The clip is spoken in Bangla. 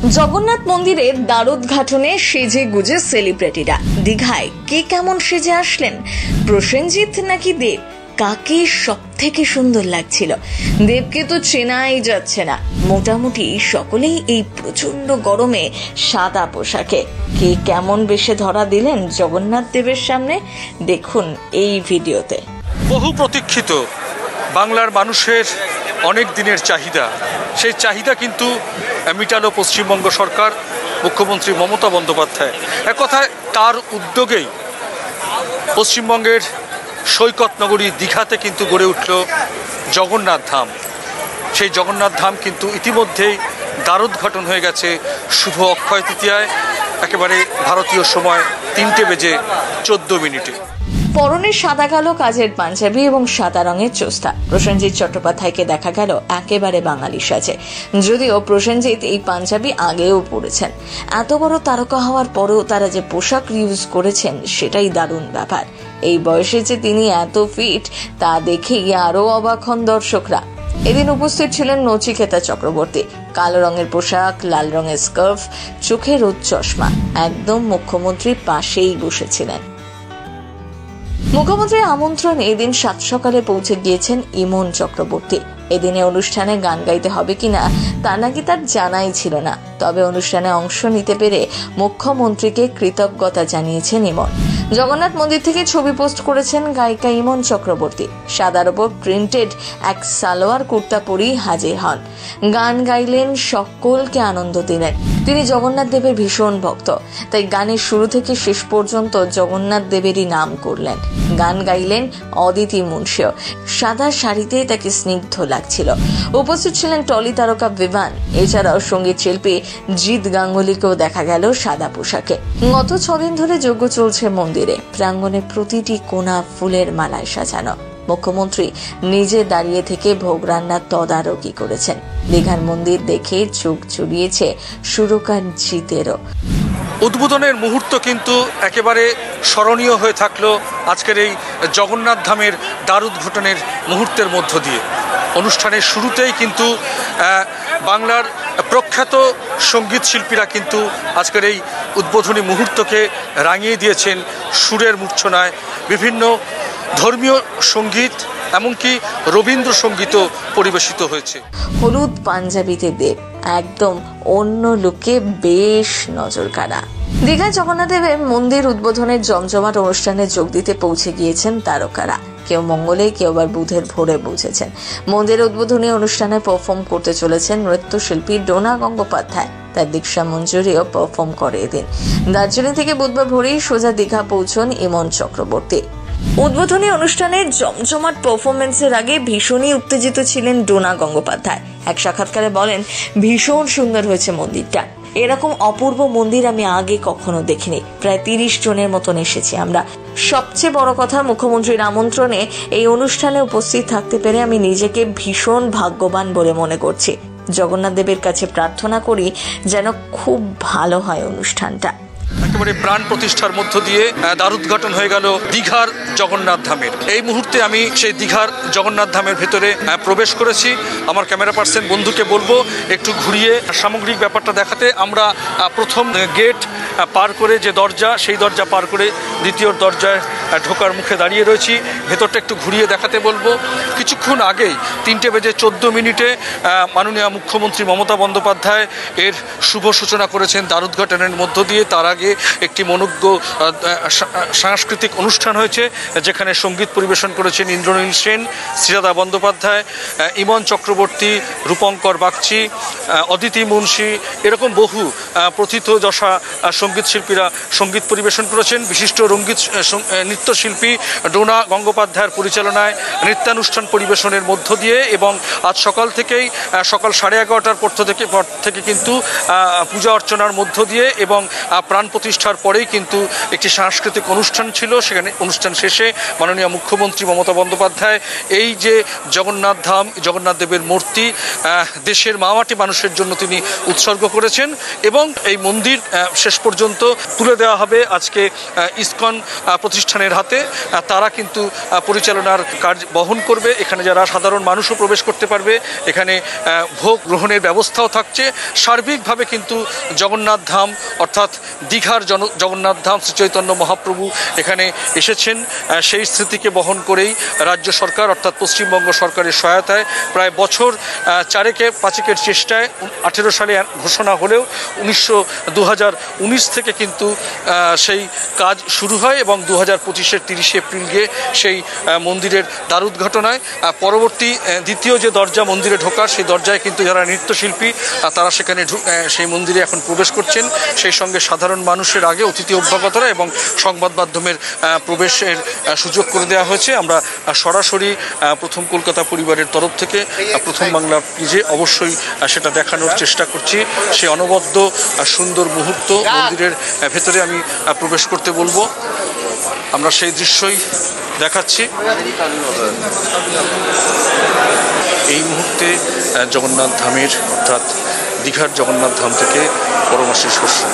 জগন্নাথ মন্দিরে দ্বারোদ্ঘাটনে সেজে গুজে সেলিব্রিটিরা। দীঘায় কে কেমন সেজে আসলেন? প্রসেনজিৎ নাকি দেব? কাকে সব থেকে সুন্দর লাগছিল? দেবকে তো চেনাই যাচ্ছে না। মোটামুটি সকলেই এই প্রচন্ড গরমে সাদা পোশাকে। কে কেমন বেশে ধরা দিলেন জগন্নাথ দেবের সামনে, দেখুন এই ভিডিওতে। বহু প্রতীক্ষিত বাংলার মানুষের অনেক দিনের চাহিদা, সেই চাহিদা কিন্তু মিটালো পশ্চিমবঙ্গ সরকার, মুখ্যমন্ত্রী মমতা বন্দ্যোপাধ্যায়। এক কথায় তার উদ্যোগেই পশ্চিমবঙ্গের সৈকত নগরী দীঘাতে কিন্তু গড়ে উঠল জগন্নাথ ধাম। সেই জগন্নাথ ধাম কিন্তু ইতিমধ্যেই দ্বারোদ্ঘাটন হয়ে গেছে শুভ অক্ষয় তৃতীয়ায়, একেবারে ভারতীয় সময় 3:14 পরনে সাদা কালো কাজের পাঞ্জাবি এবং সাদা রঙের চোস্তা। প্রসেনজিৎ চট্টোপাধ্যায়কে দেখা গেল একেবারে বাঙালি সাজে। যদিও প্রসেনজিৎ এই পাঞ্জাবি আগেও পরেছেন। এত বড় তারকা হওয়ার পরেও তারা যে পোশাক ইউজ করেছেন সেটাই দারুণ ব্যাপার। এই বয়সে যে তিনি এত ফিট তা দেখেই আরো অবাক হন দর্শকরা। এদিন উপস্থিত ছিলেন নচিকেতা চক্রবর্তী। কালো রঙের পোশাক, লাল রঙের স্কার্ফ, চোখে রোদ চশমা, একদম মুখ্যমন্ত্রীর পাশেই বসেছিলেন। মুখ্যমন্ত্রীর আমন্ত্রণে এদিন সাত সকালে পৌঁছে গিয়েছেন ইমন চক্রবর্তী। এদিনে অনুষ্ঠানে গান গাইতে হবে কিনা তা নাকি তার জানাই ছিল না। তবে অনুষ্ঠানে অংশ নিতে পেরে মুখ্যমন্ত্রীকে কৃতজ্ঞতা জানিয়েছেন ইমন। জগন্নাথ মন্দির থেকে ছবি পোস্ট করেছেন গায়িকা ইমন চক্রবর্তী। সাদার ওপর প্রিন্টেড এক সালোয়ার কুর্তা পরেই হাজির হন। গান গাইলেন, সকলকে আনন্দ দিলেন। তিনি জগন্নাথ দেবের ভীষণ ভক্ত, তাই গানের শুরু থেকে শেষ পর্যন্ত জগন্নাথ দেবেরই নাম করলেন। গান গাইলেন অদিতি মুন্সিও। সাদা শাড়িতে তাকে স্নিগ্ধ লাগছিল। উপস্থিত ছিলেন টলি তারকা বিভান। এছাড়াও সঙ্গীত শিল্পী জিৎ গাঙ্গুলিকেও দেখা গেল সাদা পোশাকে। গত 6 দিন ধরে যজ্ঞ চলছে মন্দিরে। প্রাঙ্গণে প্রতিটি কোণা ফুলের মালায় সাজানো। মুখ্যমন্ত্রী নিজে দাঁড়িয়ে থেকে ভোগ রান্নার তদারকি করেছেন। দীঘার মন্দির দেখে চোখ জুড়িয়েছে সুরকার জিতেরও। উদ্বোধনের মুহূর্ত কিন্তু একেবারে স্মরণীয় হয়ে থাকলো আজকের এই জগন্নাথ ধামের দ্বারোদ্ঘাটনের মুহূর্তের মধ্য দিয়ে। অনুষ্ঠানের শুরুতেই কিন্তু বাংলার প্রখ্যাত সঙ্গীত শিল্পীরা কিন্তু আজকের এই উদ্বোধনী মুহূর্তকে রাঙিয়ে দিয়েছেন সুরের মূর্ছনায়। বিভিন্ন ধর্মীয় সঙ্গীত, এমনকি রবীন্দ্রসঙ্গীতও পরিবেশিত হয়েছে। হলুদ পাঞ্জাবিতে দেব একদম অন্য লুকে বেশ নজর কাড়া। দীঘায় জগন্নাথ দেবের মন্দির উদ্বোধনের জমজমাট অনুষ্ঠানে যোগ দিতে পৌঁছে গিয়েছেন তারকারা। কেউ মঙ্গলে, কেউ আবার বুধের ভোরে পৌঁছেছেন। মন্দির উদ্বোধনী অনুষ্ঠানে পারফর্ম করতে চলেছেন নৃত্যশিল্পী ডোনা গঙ্গোপাধ্যায়। তার দীক্ষা মঞ্জুরিও পারফর্ম করে এদিন। দার্জিলিং থেকে বুধবার ভোরেই সোজা দীঘা পৌঁছন ইমন চক্রবর্তী। উদ্বোধনী অনুষ্ঠানের জমজমাট পারফরমেন্সের আগে ভীষণই উত্তেজিত ছিলেন ডোনা গঙ্গোপাধ্যায়। এক সাক্ষাৎকারে বলেন, ভীষণ সুন্দর হয়েছে মন্দিরটা। এরকম অপূর্ব মন্দির আমি আগে কখনো দেখিনি। প্রায় 30 জনের মতন এসেছি আমরা। সবচেয়ে বড় কথা, মুখ্যমন্ত্রীর আমন্ত্রণে এই অনুষ্ঠানে উপস্থিত থাকতে পেরে আমি নিজেকে ভীষণ ভাগ্যবান বলে মনে করছি। জগন্নাথ দেবের কাছে প্রার্থনা করি যেন খুব ভালো হয় অনুষ্ঠানটা। একেবারে প্রাণ প্রতিষ্ঠার মধ্য দিয়ে দ্বারোদ্ঘাটন হয়ে গেল দীঘার জগন্নাথ ধামের। এই মুহূর্তে আমি সেই দীঘার জগন্নাথ ধামের ভেতরে প্রবেশ করেছি। আমার ক্যামেরা পার্সন বন্ধুকে বলবো একটু ঘুরিয়ে সামগ্রিক ব্যাপারটা দেখাতে। আমরা প্রথম গেট পার করে যে দরজা, সেই দরজা পার করে দ্বিতীয় দরজায় ঢোকার মুখে দাঁড়িয়ে রয়েছি। ভেতরটা একটু ঘুরিয়ে দেখাতে বলবো। কিছুক্ষণ আগেই 3:14 মাননীয় মুখ্যমন্ত্রী মমতা বন্দ্যোপাধ্যায় এর শুভ সূচনা করেছেন দ্বারোদ্ঘাটনের মধ্য দিয়ে। তার আগে একটি মনোজ্ঞ সাংস্কৃতিক অনুষ্ঠান হয়েছে, যেখানে সঙ্গীত পরিবেশন করেছেন ইন্দ্রনীল সেন, শ্রীদাদা বন্দ্যোপাধ্যায়, ইমন চক্রবর্তী, রূপঙ্কর বাগচি, অদিতি মুন্সি, এরকম বহু প্রথিতযশা সঙ্গীত শিল্পীরা সঙ্গীত পরিবেশন করেছেন। বিশিষ্ট নৃত্যশিল্পী ডোনা গঙ্গোপাধ্যায়ের পরিচালনায় নৃত্যানুষ্ঠান পরিবেশনের মধ্য দিয়ে এবং আজ সকাল থেকেই সকাল 11:30টার পর থেকে কিন্তু পূজা অর্চনার মধ্য দিয়ে এবং প্রাণ প্রতিষ্ঠা প্রতিষ্ঠার পরেই কিন্তু একটি সাংস্কৃতিক অনুষ্ঠান ছিল। সেখানে অনুষ্ঠান শেষে মাননীয় মুখ্যমন্ত্রী মমতা বন্দ্যোপাধ্যায় এই যে জগন্নাথ ধাম, জগন্নাথ দেবের মূর্তি দেশের মামাটি মানুষের জন্য তিনি উৎসর্গ করেছেন এবং এই মন্দির শেষ পর্যন্ত তুলে দেওয়া হবে আজকে ইসকন প্রতিষ্ঠানের হাতে। তারা কিন্তু পরিচালনার কার্য বহন করবে। এখানে যারা সাধারণ মানুষও প্রবেশ করতে পারবে, এখানে ভোগ গ্রহণের ব্যবস্থাও থাকছে। সার্বিকভাবে কিন্তু জগন্নাথ ধাম অর্থাৎ দীঘার জগন্নাথ ধাম শ্রী চৈতন্য মহাপ্রভু এখানে এসেছেন, সেই স্মৃতিকে বহন করেই রাজ্য সরকার অর্থাৎ পশ্চিমবঙ্গ সরকারের সহায়তায় প্রায় বছর 4-5 চেষ্টায় 18 সালে ঘোষণা হলেও 2019 থেকে কিন্তু সেই কাজ শুরু হয় এবং 2025-এর 30 এপ্রিল গিয়ে সেই মন্দিরের দ্বারোদ্ঘাটন হয়। পরবর্তী দ্বিতীয় যে দরজা মন্দিরে ঢোকার, সেই দরজায় কিন্তু যারা নৃত্যশিল্পী তারা সেখানে সেই মন্দিরে এখন প্রবেশ করছেন। সেই সঙ্গে সাধারণ মানুষের আগে অতিথি অভ্যাগতরা এবং সংবাদ মাধ্যমের প্রবেশের সুযোগ করে দেওয়া হয়েছে। আমরা সরাসরি প্রথম কলকাতা পরিবারের তরফ থেকে প্রথম বাংলা পেজে অবশ্যই সেটা দেখানোর চেষ্টা করছি। সে অনবদ্য সুন্দর মুহূর্ত মন্দিরের ভেতরে আমি প্রবেশ করতে বলবো, আমরা সেই দৃশ্যই দেখাচ্ছি। এই মুহূর্তে জগন্নাথ ধামের অর্থাৎ দীঘার জগন্নাথ ধাম থেকে পরমাশিস হোসেন।